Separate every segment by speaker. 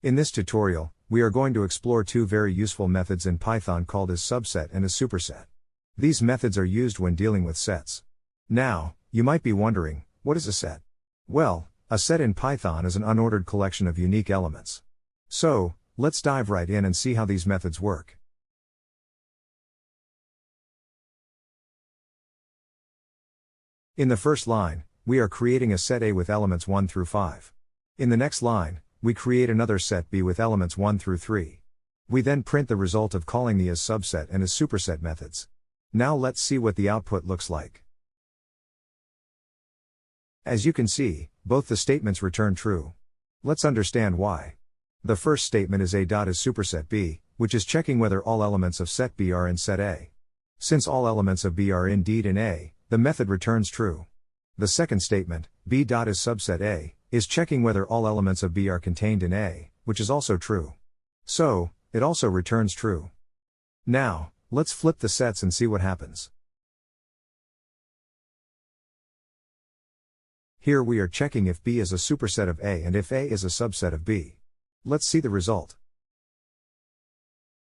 Speaker 1: In this tutorial, we are going to explore two very useful methods in Python called issubset and issuperset. These methods are used when dealing with sets. Now, you might be wondering, what is a set? Well, a set in Python is an unordered collection of unique elements. So, let's dive right in and see how these methods work. In the first line, we are creating a set A with elements 1 through 5. In the next line, we create another set B with elements 1 through 3. We then print the result of calling the issubset and issuperset methods. Now let's see what the output looks like. As you can see, both the statements return true. Let's understand why. The first statement is A.issuperset B, which is checking whether all elements of set B are in set A. Since all elements of B are indeed in A, the method returns true. The second statement, B.isSubset A, is checking whether all elements of B are contained in A, which is also true. So, it also returns true. Now, let's flip the sets and see what happens. Here we are checking if B is a superset of A and if A is a subset of B. Let's see the result.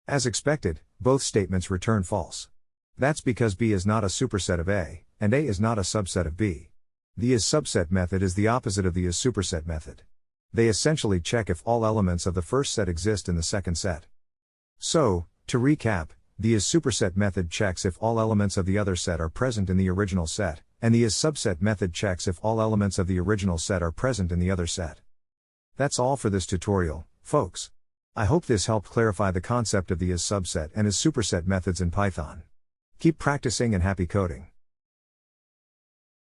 Speaker 1: As expected, both statements return false. That's because B is not a superset of A, and A is not a subset of B. The issubset method is the opposite of the issuperset method. They essentially check if all elements of the first set exist in the second set. So, to recap, the issuperset method checks if all elements of the other set are present in the original set, and the issubset method checks if all elements of the original set are present in the other set. That's all for this tutorial, folks. I hope this helped clarify the concept of the issubset and issuperset methods in Python. Keep practicing and happy coding.